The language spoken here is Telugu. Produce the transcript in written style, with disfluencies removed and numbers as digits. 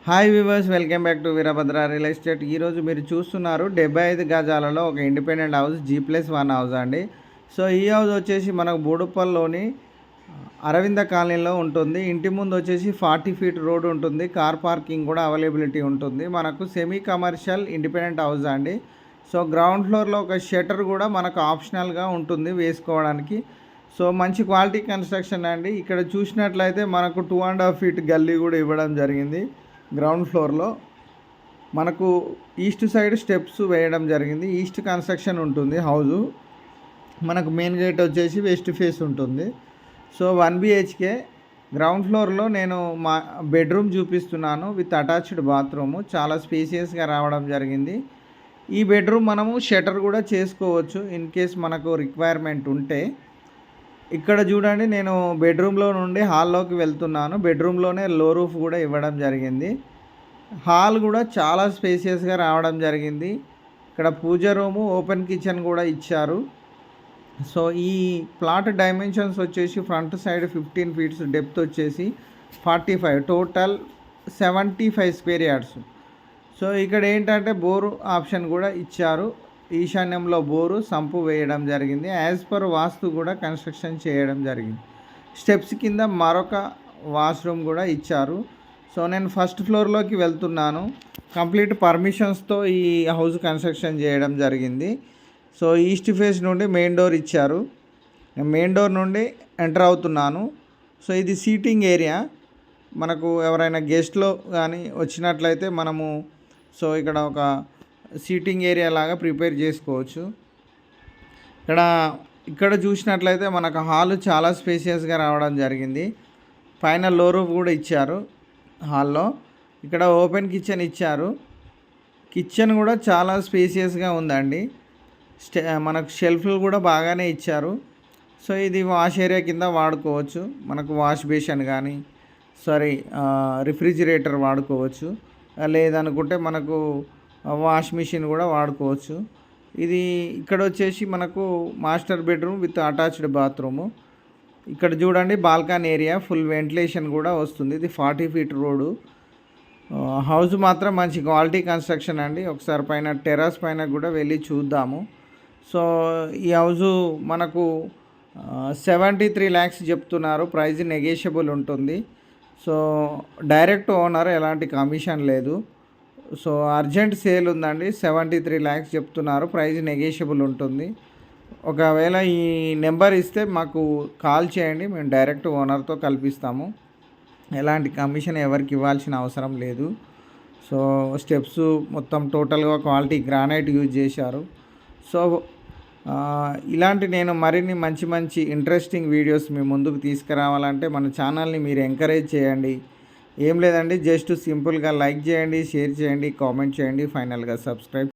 Hi viewers, welcome back to Veerabhadra real estate. ఈరోజు మీరు చూస్తున్నారు 75 గజాలలో ఒక ఇండిపెండెంట్ హౌస్, G+1 హౌస్ అండి. సో ఈ హౌస్ వచ్చేసి మనకు బోడుప్పల్లోని అరవింద కాలనీలో ఉంటుంది. ఇంటి ముందు వచ్చేసి 40 ఫీట్ రోడ్ ఉంటుంది. కార్ పార్కింగ్ కూడా అవైలబిలిటీ ఉంటుంది. మనకు సెమీ కమర్షియల్ ఇండిపెండెంట్ హౌస్ అండి. సో గ్రౌండ్ ఫ్లోర్లో ఒక షట్టర్ కూడా మనకు ఆప్షనల్గా ఉంటుంది వేసుకోవడానికి. సో మంచి క్వాలిటీ కన్స్ట్రక్షన్ అండి. ఇక్కడ చూసినట్లయితే మనకు 2.5 ఫీట్ గల్లీ కూడా ఇవ్వడం జరిగింది. గ్రౌండ్ ఫ్లోర్లో మనకు ఈస్ట్ సైడ్ స్టెప్స్ వేయడం జరిగింది. ఈస్ట్ కన్స్ట్రక్షన్ ఉంటుంది హౌజు. మనకు మెయిన్ గేట్ వచ్చేసి వెస్ట్ ఫేస్ ఉంటుంది. సో 1 BHK గ్రౌండ్ ఫ్లోర్లో నేను మా బెడ్రూమ్ చూపిస్తున్నాను విత్ అటాచ్డ్ బాత్రూము. చాలా స్పేసియస్గా రావడం జరిగింది. ఈ బెడ్రూమ్ మనము షట్టర్ కూడా చేసుకోవచ్చు ఇన్ కేస్ మనకు రిక్వైర్మెంట్ ఉంటే. ఇక్కడ చూడండి, నేను బెడ్రూమ్లో నుండి హాల్లోకి వెళ్తున్నాను. బెడ్రూమ్లోనే లో రూఫ్ కూడా ఇవ్వడం జరిగింది. హాల్ కూడా చాలా స్పేసియస్గా రావడం జరిగింది. ఇక్కడ పూజ రూము, ఓపెన్ కిచెన్ కూడా ఇచ్చారు. సో ఈ ప్లాట్ డైమెన్షన్స్ వచ్చేసి ఫ్రంట్ సైడ్ 15 ఫీట్స్, డెప్త్ వచ్చేసి 45, టోటల్ 75 స్క్వేర్ యార్డ్స్. సో ఇక్కడ ఏంటంటే బోరు ఆప్షన్ కూడా ఇచ్చారు. ఈశాన్యంలో బోరు, సంపు వేయడం జరిగింది. యాజ్ పర్ వాస్తు కూడా కన్స్ట్రక్షన్ చేయడం జరిగింది. స్టెప్స్ కింద మరొక వాష్రూమ్ కూడా ఇచ్చారు. సో నేను ఫస్ట్ ఫ్లోర్లోకి వెళ్తున్నాను. కంప్లీట్ పర్మిషన్స్తో ఈ హౌస్ కన్స్ట్రక్షన్ చేయడం జరిగింది. సో ఈస్ట్ ఫేస్ నుండి మెయిన్ డోర్ ఇచ్చారు. నేను మెయిన్ డోర్ నుండి ఎంటర్ అవుతున్నాను. సో ఇది సీటింగ్ ఏరియా. మనకు ఎవరైనా గెస్ట్లో కానీ వచ్చినట్లయితే మనము సో ఇక్కడ ఒక సీటింగ్ ఏరియా లాగా ప్రిపేర్ చేసుకోవచ్చు. ఇక్కడ చూసినట్లయితే మనకు హాల్ చాలా స్పేసియస్గా రావడం జరిగింది. పైన లో రూఫ్ కూడా ఇచ్చారు హాల్లో. ఇక్కడ ఓపెన్ కిచెన్ ఇచ్చారు. కిచెన్ కూడా చాలా స్పేసియస్గా ఉందండి. మనకు షెల్ఫ్లు కూడా బాగానే ఇచ్చారు. సో ఇది వాష్ ఏరియా కింద వాడుకోవచ్చు. మనకు వాష్ బేసిన్ కానీ రిఫ్రిజిరేటర్ వాడుకోవచ్చు. లేదనుకుంటే మనకు వాష్ మిషన్ కూడా వాడుకోవచ్చు. ఇది ఇక్కడ వచ్చేసి మనకు master bedroom with attached bathroom. ఇక్కడ చూడండి, బాల్కనీ ఏరియా, ఫుల్ వెంటిలేషన్ కూడా వస్తుంది. ఇది 40 ఫీట్ రోడ్డు. హౌస్ మాత్రం మంచి క్వాలిటీ కన్స్ట్రక్షన్ అండి. ఒకసారి పైన టెర్రస్ పైన కూడా వెళ్ళి చూద్దాము. సో ఈ హౌజు మనకు 73 lakhs చెప్తున్నారు. ప్రైస్ నెగోషియబుల్ ఉంటుంది. సో డైరెక్ట్ ఓనర్, ఎలాంటి కమిషన్ లేదు. సో అర్జెంట్ సేల్ ఉందండి. 73 lakhs చెప్తున్నారు. ప్రైస్ నెగోషియబుల్ ఉంటుంది. ఒకవేళ ఈ నెంబర్ ఇస్తే మాకు కాల్ చేయండి, మేము డైరెక్ట్ ఓనర్తో కల్పిస్తాము. ఎలాంటి కమిషన్ ఎవరికి ఇవ్వాల్సిన అవసరం లేదు. సో స్టెప్స్ మొత్తం టోటల్గా క్వాలిటీ గ్రానైట్ యూజ్ చేశారు. సో ఇలాంటి నేను మరిన్ని మంచి మంచి ఇంట్రెస్టింగ్ వీడియోస్ మీ ముందుకు తీసుకురావాలంటే మన ఛానల్ని మీరు ఎంకరేజ్ చేయండి. ఏం లేదండి, జస్ట్ సింపుల్గా లైక్ చేయండి, షేర్ చేయండి, కామెంట్ చేయండి, ఫైనల్గా సబ్స్క్రైబ్